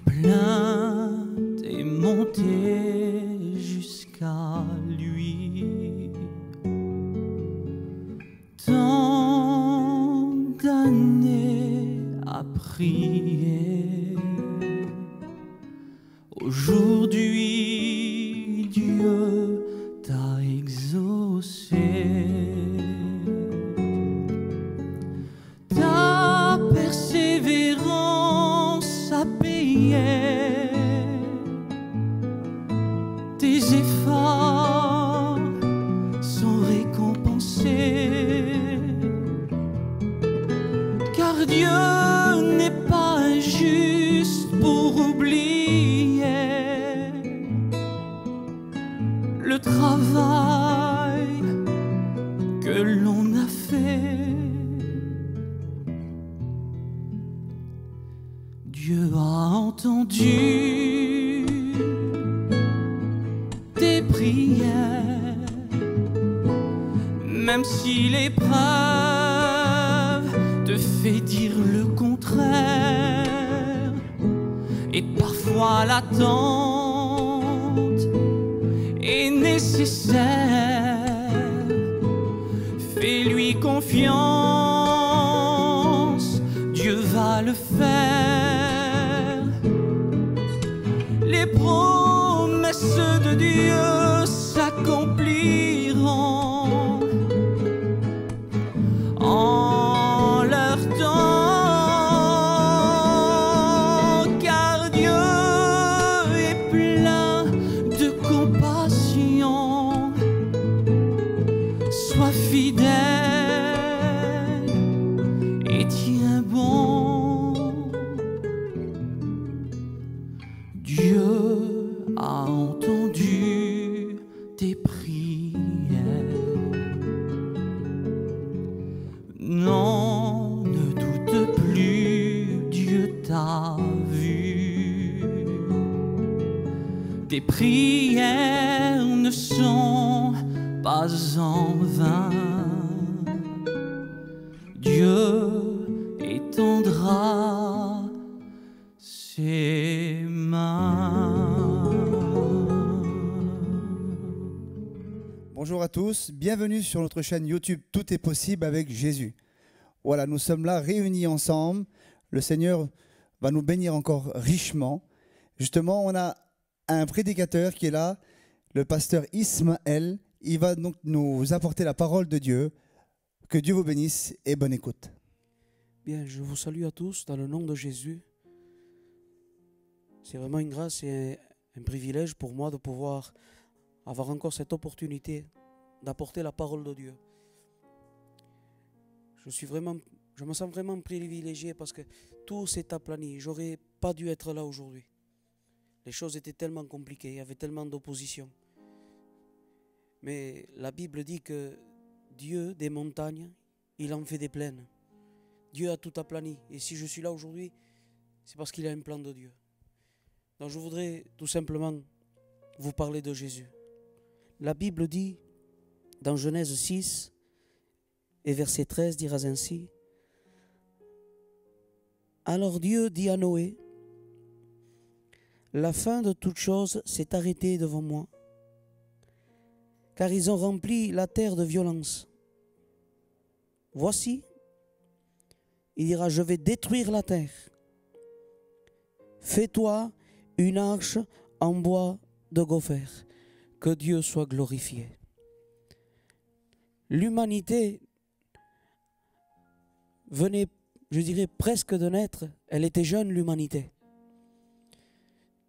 plainte est montée jusqu'à lui. Tant d'années à prier, aujourd'hui Dieu t'a exaucé. Ta persévérance a payé, tes efforts sont récompensés, car Dieu n'est pas injuste pour oublier le travail que l'on a fait. Dieu a entendu tes prières, même si l'épreuve te fait dire le contraire, et parfois l'attente est nécessaire. Fais-lui confiance, Dieu va le faire. Les promesses de Dieu s'accompliront en leur temps, car Dieu est plein de compassion. Sois fidèle et tiens bon. Dieu a entendu tes prières. Non, ne doute plus, Dieu t'a vu. Tes prières ne sont pas en vain. Dieu étendra ses mains. Bonjour à tous, bienvenue sur notre chaîne YouTube Tout est possible avec Jésus. Voilà, nous sommes là réunis ensemble. Le Seigneur va nous bénir encore richement. Justement, on a un prédicateur qui est là, le pasteur Ismaël. Il va donc nous apporter la parole de Dieu. Que Dieu vous bénisse et bonne écoute. Bien, je vous salue à tous dans le nom de Jésus. C'est vraiment une grâce et un privilège pour moi de pouvoir avoir encore cette opportunité d'apporter la parole de Dieu. Je me sens vraiment privilégié parce que tout s'est aplani. J'aurais pas dû être là aujourd'hui. Les choses étaient tellement compliquées, il y avait tellement d'opposition. Mais la Bible dit que Dieu, des montagnes, il en fait des plaines. Dieu a tout aplani. Et si je suis là aujourd'hui, c'est parce qu'il y a un plan de Dieu. Donc je voudrais tout simplement vous parler de Jésus. La Bible dit, dans Genèse 6 et verset 13, dira ainsi: Alors Dieu dit à Noé, la fin de toute chose s'est arrêtée devant moi, car ils ont rempli la terre de violence. Voici, il dira, je vais détruire la terre. Fais-toi une arche en bois de gopher, que Dieu soit glorifié. L'humanité venait, je dirais, presque de naître. Elle était jeune, l'humanité.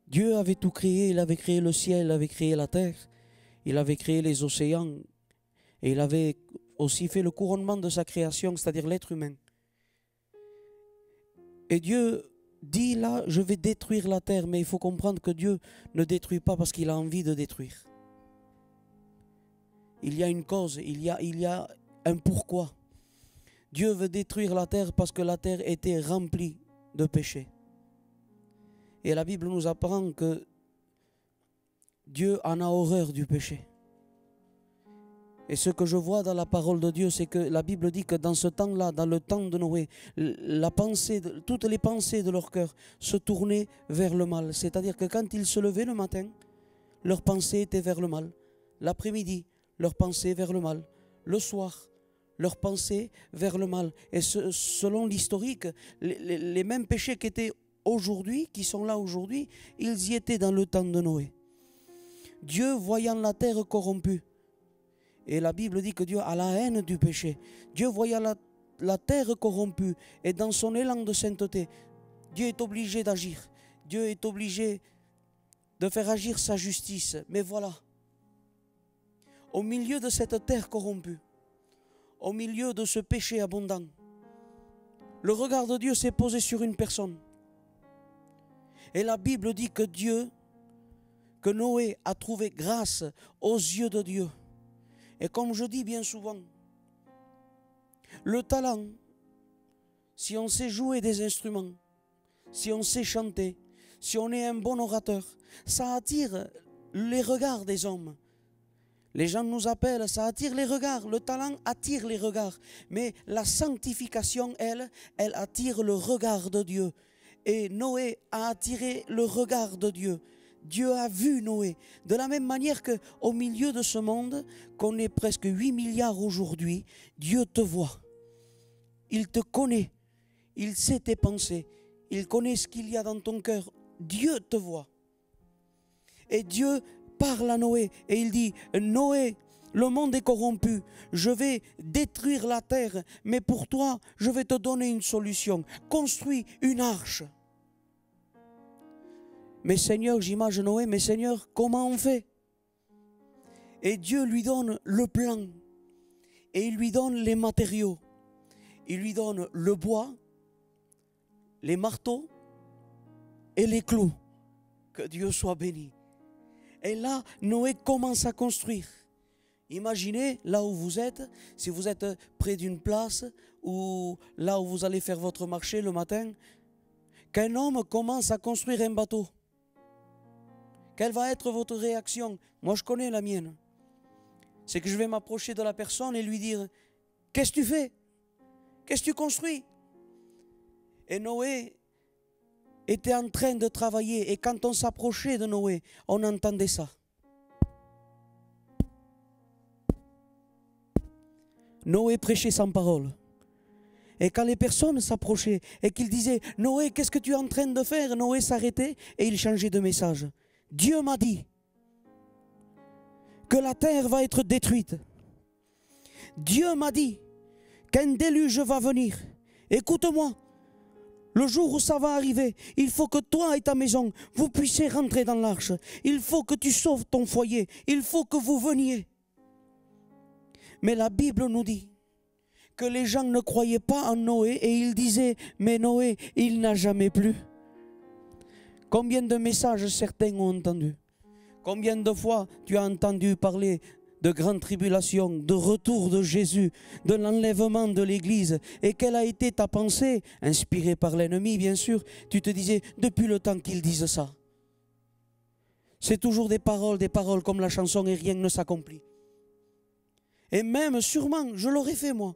Dieu avait tout créé, il avait créé le ciel, il avait créé la terre, il avait créé les océans et il avait aussi fait le couronnement de sa création, c'est-à-dire l'être humain. Et Dieu dit là, je vais détruire la terre, mais il faut comprendre que Dieu ne détruit pas parce qu'il a envie de détruire. Il y a une cause, il y a un pourquoi. Dieu veut détruire la terre parce que la terre était remplie de péchés. Et la Bible nous apprend que Dieu en a horreur du péché. Et ce que je vois dans la parole de Dieu, c'est que la Bible dit que dans ce temps-là, dans le temps de Noé, toutes les pensées de leur cœur se tournaient vers le mal. C'est-à-dire que quand ils se levaient le matin, leurs pensées étaient vers le mal. L'après-midi, leurs pensées vers le mal. Le soir, leurs pensées vers le mal. Et selon l'historique, les mêmes péchés qui étaient aujourd'hui, qui sont là aujourd'hui, ils y étaient dans le temps de Noé. Dieu, voyant la terre corrompue, et la Bible dit que Dieu a la haine du péché. Dieu voyant la terre corrompue et dans son élan de sainteté, Dieu est obligé d'agir. Dieu est obligé de faire agir sa justice. Mais voilà, au milieu de cette terre corrompue, au milieu de ce péché abondant, le regard de Dieu s'est posé sur une personne. Et la Bible dit que Noé a trouvé grâce aux yeux de Dieu. Et comme je dis bien souvent, le talent, si on sait jouer des instruments, si on sait chanter, si on est un bon orateur, ça attire les regards des hommes. Les gens nous appellent, ça attire les regards. Le talent attire les regards. Mais la sanctification, elle attire le regard de Dieu. Et Noé a attiré le regard de Dieu. Dieu a vu Noé. De la même manière qu'au milieu de ce monde, qu'on est presque 8 milliards aujourd'hui, Dieu te voit. Il te connaît. Il sait tes pensées. Il connaît ce qu'il y a dans ton cœur. Dieu te voit. Et Dieu parle à Noé et il dit, Noé, le monde est corrompu, je vais détruire la terre, mais pour toi, je vais te donner une solution. Construis une arche. Mais Seigneur, j'imagine Noé, mais Seigneur, comment on fait? Et Dieu lui donne le plan. Et il lui donne les matériaux. Il lui donne le bois, les marteaux et les clous. Que Dieu soit béni. Et là, Noé commence à construire. Imaginez, là où vous êtes, si vous êtes près d'une place, ou là où vous allez faire votre marché le matin, qu'un homme commence à construire un bateau. Quelle va être votre réaction? Moi, je connais la mienne. C'est que je vais m'approcher de la personne et lui dire, qu'est-ce que tu fais? Qu'est-ce que tu construis? Et Noé était en train de travailler. Et quand on s'approchait de Noé, on entendait ça. Noé prêchait sans parole. Et quand les personnes s'approchaient et qu'ils disaient, Noé, qu'est-ce que tu es en train de faire? Noé s'arrêtait et il changeait de message. Dieu m'a dit que la terre va être détruite. Dieu m'a dit qu'un déluge va venir. Écoute-moi, le jour où ça va arriver, il faut que toi et ta maison, vous puissiez rentrer dans l'arche. Il faut que tu sauves ton foyer. Il faut que vous veniez. Mais la Bible nous dit que les gens ne croyaient pas en Noé et ils disaient, mais Noé, il n'a jamais plu. Combien de messages certains ont entendus? Combien de fois tu as entendu parler de grandes tribulations, de retour de Jésus, de l'enlèvement de l'Église? Et quelle a été ta pensée, inspirée par l'ennemi bien sûr? Tu te disais, depuis le temps qu'ils disent ça. C'est toujours des paroles comme la chanson et rien ne s'accomplit. Et même sûrement, je l'aurais fait moi.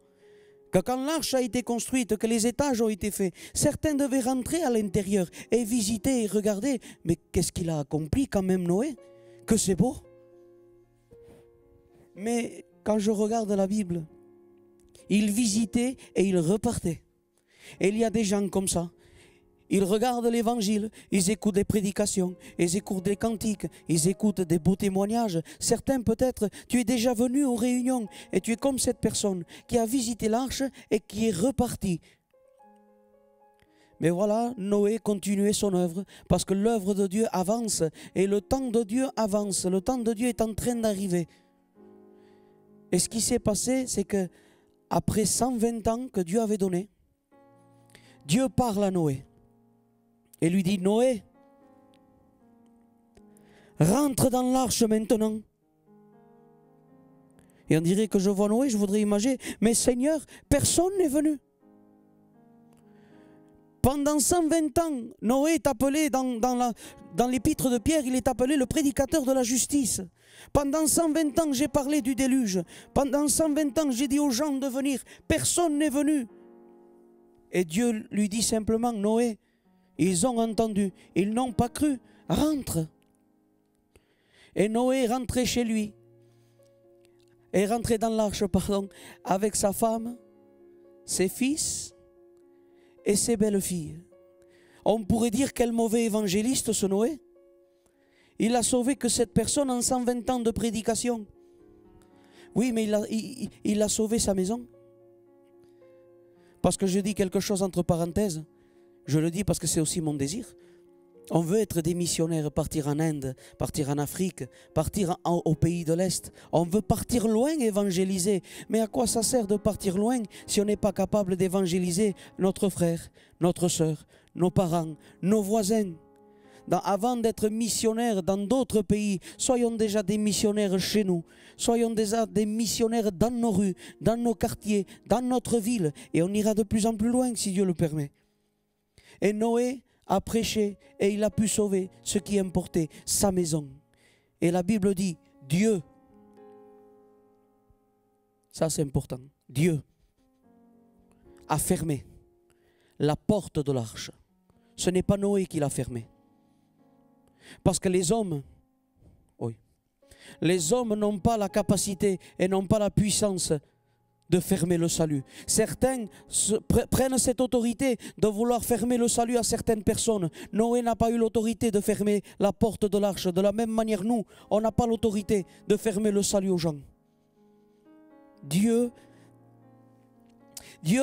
Que quand l'arche a été construite, que les étages ont été faits, certains devaient rentrer à l'intérieur et visiter et regarder. Mais qu'est-ce qu'il a accompli quand même Noé? Que c'est beau. Mais quand je regarde la Bible, il visitait et il repartait. Et il y a des gens comme ça. Ils regardent l'évangile, ils écoutent des prédications, ils écoutent des cantiques, ils écoutent des beaux témoignages. Certains peut-être, tu es déjà venu aux réunions et tu es comme cette personne qui a visité l'arche et qui est reparti. Mais voilà, Noé continuait son œuvre parce que l'œuvre de Dieu avance et le temps de Dieu avance. Le temps de Dieu est en train d'arriver. Et ce qui s'est passé, c'est que après 120 ans que Dieu avait donné, Dieu parle à Noé. Et lui dit, Noé, rentre dans l'arche maintenant. Et on dirait que je vois Noé, je voudrais imaginer, mais Seigneur, personne n'est venu. Pendant 120 ans, Noé est appelé, dans l'épître de Pierre, il est appelé le prédicateur de la justice. Pendant 120 ans, j'ai parlé du déluge. Pendant 120 ans, j'ai dit aux gens de venir. Personne n'est venu. Et Dieu lui dit simplement, Noé, ils ont entendu, ils n'ont pas cru, rentre. Et Noé est rentré chez lui, est rentré dans l'arche, avec sa femme, ses fils et ses belles-filles. On pourrait dire quel mauvais évangéliste ce Noé. Il a sauvé que cette personne en 120 ans de prédication. Oui, mais il a sauvé sa maison. Parce que je dis quelque chose entre parenthèses. Je le dis parce que c'est aussi mon désir. On veut être des missionnaires, partir en Inde, partir en Afrique, partir au pays de l'Est. On veut partir loin, évangéliser. Mais à quoi ça sert de partir loin si on n'est pas capable d'évangéliser notre frère, notre sœur, nos parents, nos voisins? Avant d'être missionnaires dans d'autres pays, soyons déjà des missionnaires chez nous. Soyons déjà des missionnaires dans nos rues, dans nos quartiers, dans notre ville. Et on ira de plus en plus loin si Dieu le permet. Et Noé a prêché et il a pu sauver ce qui importait, sa maison. Et la Bible dit, Dieu, ça c'est important, Dieu a fermé la porte de l'arche. Ce n'est pas Noé qui l'a fermée. Parce que les hommes n'ont pas la capacité et n'ont pas la puissance de fermer le salut. Certains prennent cette autorité de vouloir fermer le salut à certaines personnes. Noé n'a pas eu l'autorité de fermer la porte de l'arche. De la même manière, nous, on n'a pas l'autorité de fermer le salut aux gens. Dieu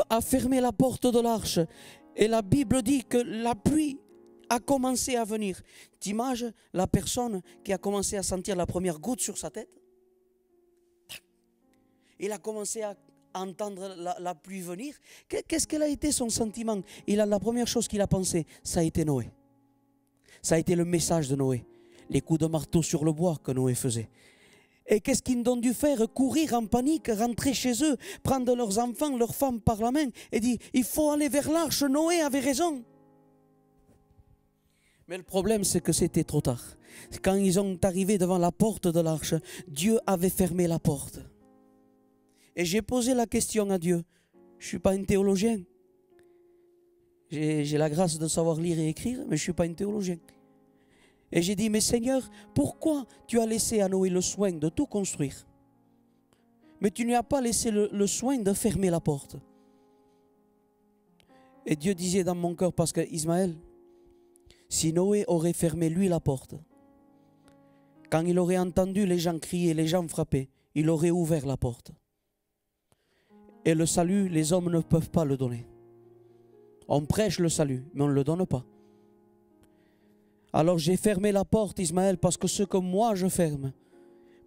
a fermé la porte de l'arche. Et la Bible dit que la pluie a commencé à venir. T'imagines la personne qui a commencé à sentir la première goutte sur sa tête? Il a commencé à entendre la pluie venir. Qu'est-ce qu'elle a été son sentiment? La première chose qu'il a pensé, ça a été Noé. Ça a été le message de Noé. Les coups de marteau sur le bois que Noé faisait. Et qu'est-ce qu'ils ont dû faire? Courir en panique, rentrer chez eux, prendre leurs enfants, leurs femmes par la main et dire, il faut aller vers l'arche, Noé avait raison. Mais le problème, c'est que c'était trop tard. Quand ils sont arrivés devant la porte de l'arche, Dieu avait fermé la porte. Et j'ai posé la question à Dieu. Je ne suis pas un théologien. J'ai la grâce de savoir lire et écrire, mais je ne suis pas un théologien. Et j'ai dit, mais Seigneur, pourquoi tu as laissé à Noé le soin de tout construire, mais tu ne lui as pas laissé le soin de fermer la porte? Et Dieu disait dans mon cœur, parce que Ismaël, si Noé aurait fermé lui la porte, quand il aurait entendu les gens crier, les gens frapper, il aurait ouvert la porte. Et le salut, les hommes ne peuvent pas le donner. On prêche le salut, mais on ne le donne pas. Alors j'ai fermé la porte, Ismaël, parce que ce que moi je ferme,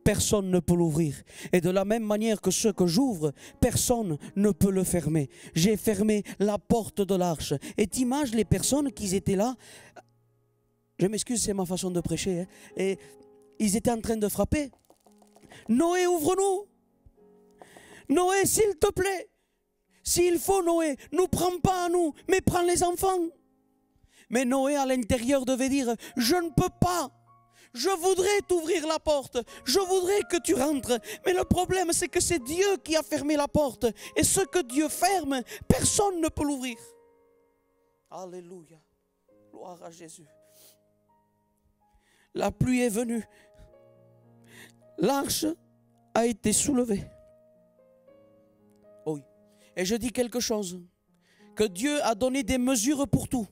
personne ne peut l'ouvrir. Et de la même manière que ce que j'ouvre, personne ne peut le fermer. J'ai fermé la porte de l'arche. Et t'imagines les personnes qui étaient là, je m'excuse, c'est ma façon de prêcher, hein, et ils étaient en train de frapper. Noé, ouvre-nous! Noé, s'il te plaît, s'il faut, Noé, ne prends pas à nous, mais prends les enfants. Mais Noé, à l'intérieur, devait dire, je ne peux pas. Je voudrais t'ouvrir la porte. Je voudrais que tu rentres. Mais le problème, c'est que c'est Dieu qui a fermé la porte. Et ce que Dieu ferme, personne ne peut l'ouvrir. Alléluia. Gloire à Jésus. La pluie est venue. L'arche a été soulevée. Oui. Et je dis quelque chose. Que Dieu a donné des mesures pour tout.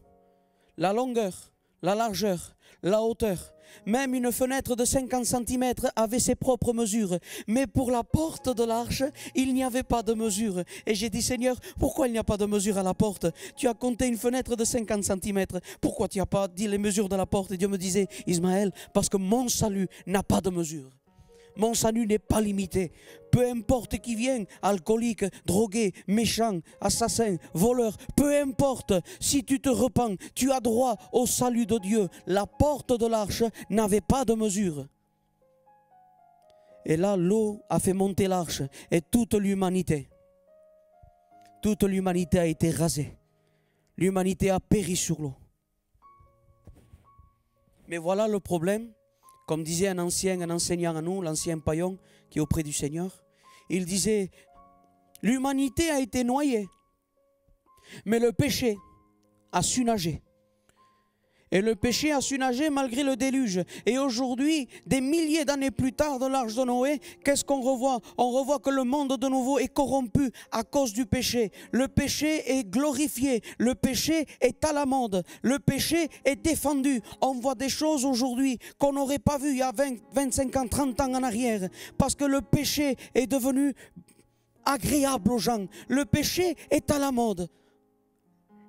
La longueur, la largeur, la hauteur. Même une fenêtre de 50 cm avait ses propres mesures. Mais pour la porte de l'arche, il n'y avait pas de mesure. Et j'ai dit, Seigneur, pourquoi il n'y a pas de mesure à la porte? Tu as compté une fenêtre de 50 cm. Pourquoi tu n'as pas dit les mesures de la porte? Et Dieu me disait, Ismaël, parce que mon salut n'a pas de mesure. Mon salut n'est pas limité. Peu importe qui vient, alcoolique, drogué, méchant, assassin, voleur, peu importe, si tu te repens, tu as droit au salut de Dieu. La porte de l'arche n'avait pas de mesure. Et là, l'eau a fait monter l'arche et toute l'humanité a été rasée. l'humanité a péri sur l'eau. Mais voilà le problème, comme disait un enseignant à nous, l'ancien païen qui est auprès du Seigneur. Il disait, l'humanité a été noyée, mais le péché a su nager. Et le péché a su nager malgré le déluge. Et aujourd'hui, des milliers d'années plus tard de l'arche de Noé, qu'est-ce qu'on revoit? On revoit que le monde de nouveau est corrompu à cause du péché. Le péché est glorifié. Le péché est à la mode. Le péché est défendu. On voit des choses aujourd'hui qu'on n'aurait pas vues il y a 20, 25 ans, 30 ans en arrière. Parce que le péché est devenu agréable aux gens. Le péché est à la mode.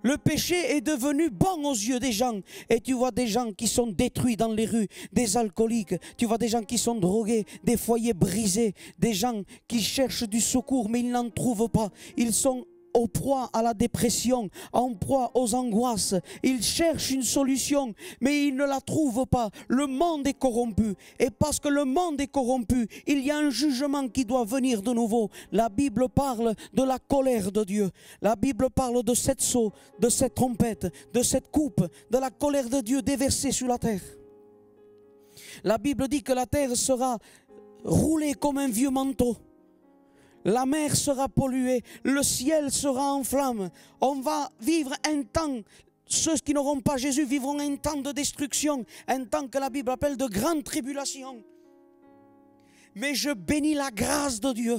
Le péché est devenu bon aux yeux des gens. Et tu vois des gens qui sont détruits dans les rues, des alcooliques. Tu vois des gens qui sont drogués, des foyers brisés, des gens qui cherchent du secours mais ils n'en trouvent pas. Ils sont en proie à la dépression, en proie aux angoisses. Ils cherchent une solution, mais ils ne la trouvent pas. Le monde est corrompu. Et parce que le monde est corrompu, il y a un jugement qui doit venir de nouveau. La Bible parle de la colère de Dieu. La Bible parle de cette sceau, de cette trompette, de cette coupe, de la colère de Dieu déversée sur la terre. La Bible dit que la terre sera roulée comme un vieux manteau. La mer sera polluée, le ciel sera en flammes. On va vivre un temps, ceux qui n'auront pas Jésus vivront un temps de destruction, un temps que la Bible appelle de grande tribulation. Mais je bénis la grâce de Dieu,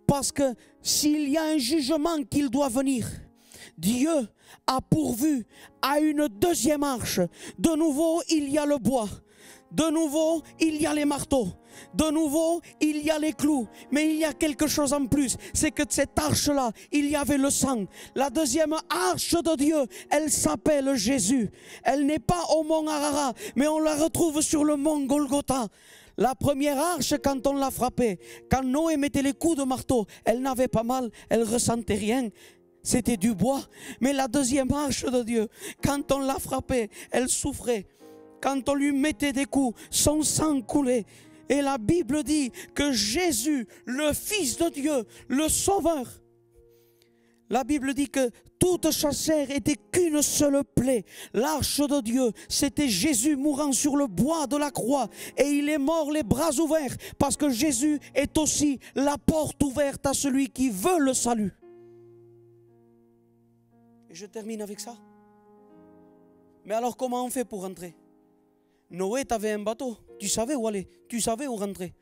parce que s'il y a un jugement qu'il doit venir, Dieu a pourvu à une deuxième arche. De nouveau, il y a le bois. De nouveau, il y a les marteaux. De nouveau, il y a les clous. Mais il y a quelque chose en plus. C'est que de cette arche-là, il y avait le sang. La deuxième arche de Dieu, elle s'appelle Jésus. Elle n'est pas au mont Ararat, mais on la retrouve sur le mont Golgotha. La première arche, quand on l'a frappée, quand Noé mettait les coups de marteau, elle n'avait pas mal, elle ressentait rien. C'était du bois. Mais la deuxième arche de Dieu, quand on l'a frappée, elle souffrait. Quand on lui mettait des coups, son sang coulait. Et la Bible dit que Jésus, le Fils de Dieu, le Sauveur, la Bible dit que toute chair était qu'une seule plaie. L'arche de Dieu, c'était Jésus mourant sur le bois de la croix. Et il est mort les bras ouverts, parce que Jésus est aussi la porte ouverte à celui qui veut le salut. Et je termine avec ça. Mais alors comment on fait pour rentrer? Noé, tu avais un bateau, tu savais où aller, tu savais où rentrer.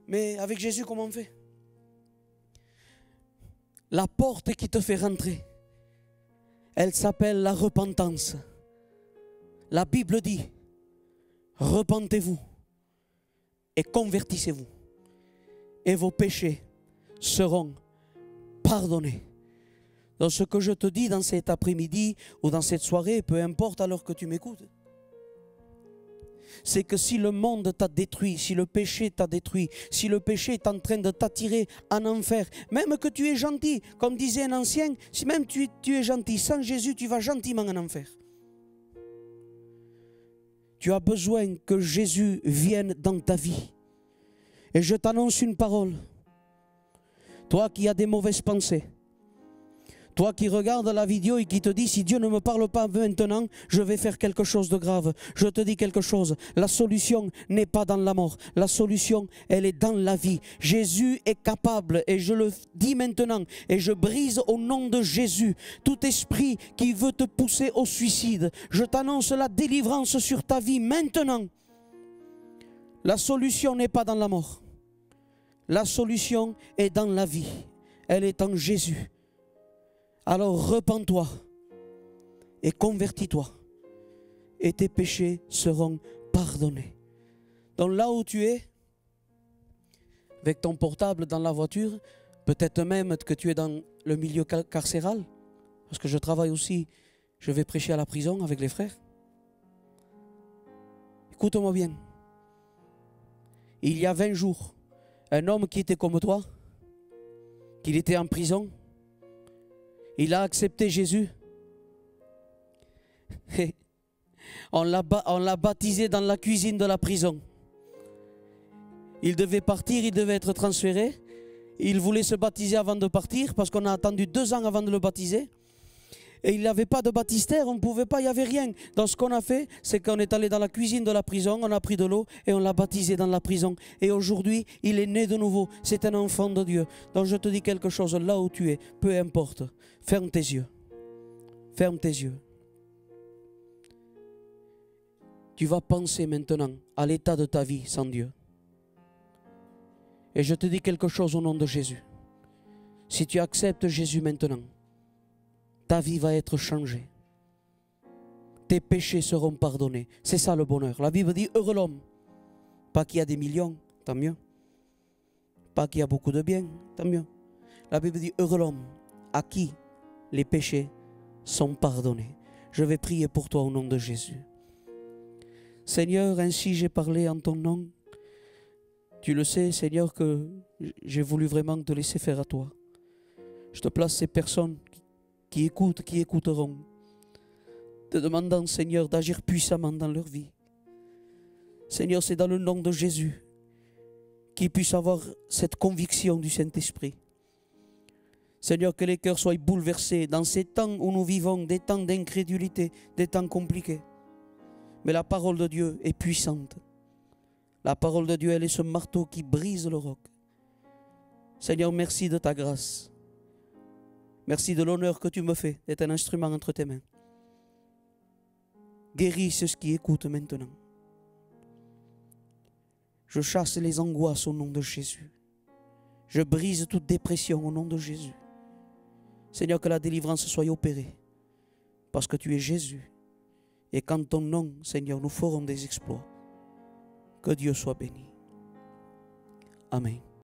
Mais avec Jésus, comment on fait? La porte qui te fait rentrer, elle s'appelle la repentance. La Bible dit, repentez-vous et convertissez-vous et vos péchés seront pardonnés. Donc ce que je te dis dans cet après-midi ou dans cette soirée, peu importe à l'heure que tu m'écoutes, c'est que si le monde t'a détruit, si le péché t'a détruit, si le péché est en train de t'attirer en enfer, même que tu es gentil, comme disait un ancien, si même tu es gentil, sans Jésus, tu vas gentiment en enfer. Tu as besoin que Jésus vienne dans ta vie. Et je t'annonce une parole. Toi qui as des mauvaises pensées, toi qui regardes la vidéo et qui te dis, si Dieu ne me parle pas maintenant, je vais faire quelque chose de grave. Je te dis quelque chose, la solution n'est pas dans la mort. La solution, elle est dans la vie. Jésus est capable, et je le dis maintenant, et je brise au nom de Jésus tout esprit qui veut te pousser au suicide. Je t'annonce la délivrance sur ta vie maintenant. La solution n'est pas dans la mort. La solution est dans la vie. Elle est en Jésus. Alors repens-toi et convertis-toi et tes péchés seront pardonnés. Donc là où tu es, avec ton portable dans la voiture, peut-être même que tu es dans le milieu carcéral, parce que je travaille aussi, je vais prêcher à la prison avec les frères. Écoute-moi bien. Il y a 20 jours, un homme qui était comme toi, qu'il était en prison, il a accepté Jésus. Et on l'a baptisé dans la cuisine de la prison. Il devait partir, il devait être transféré. Il voulait se baptiser avant de partir parce qu'on a attendu 2 ans avant de le baptiser. Et il n'avait pas de baptistère, on ne pouvait pas, il n'y avait rien. Donc ce qu'on a fait, c'est qu'on est allé dans la cuisine de la prison, on a pris de l'eau et on l'a baptisé dans la prison. Et aujourd'hui, il est né de nouveau, c'est un enfant de Dieu. Donc je te dis quelque chose, là où tu es, peu importe, ferme tes yeux. Ferme tes yeux. Tu vas penser maintenant à l'état de ta vie sans Dieu. Et je te dis quelque chose au nom de Jésus. Si tu acceptes Jésus maintenant, ta vie va être changée. Tes péchés seront pardonnés. C'est ça le bonheur. La Bible dit heureux l'homme. Pas qu'il y a des millions, tant mieux. Pas qu'il y a beaucoup de biens, tant mieux. La Bible dit heureux l'homme à qui les péchés sont pardonnés. Je vais prier pour toi au nom de Jésus. Seigneur, ainsi j'ai parlé en ton nom. Tu le sais, Seigneur, que j'ai voulu vraiment te laisser faire à toi. Je te place ces personnes qui écoutent, qui écouteront, te demandant, Seigneur, d'agir puissamment dans leur vie. Seigneur, c'est dans le nom de Jésus qu'ils puissent avoir cette conviction du Saint-Esprit. Seigneur, que les cœurs soient bouleversés dans ces temps où nous vivons, des temps d'incrédulité, des temps compliqués. Mais la parole de Dieu est puissante. La parole de Dieu, elle est ce marteau qui brise le roc. Seigneur, merci de ta grâce. Merci de l'honneur que tu me fais d'être un instrument entre tes mains. Guéris ceux qui écoutent maintenant. Je chasse les angoisses au nom de Jésus. Je brise toute dépression au nom de Jésus. Seigneur, que la délivrance soit opérée. Parce que tu es Jésus. Et qu'en ton nom, Seigneur, nous ferons des exploits. Que Dieu soit béni. Amen.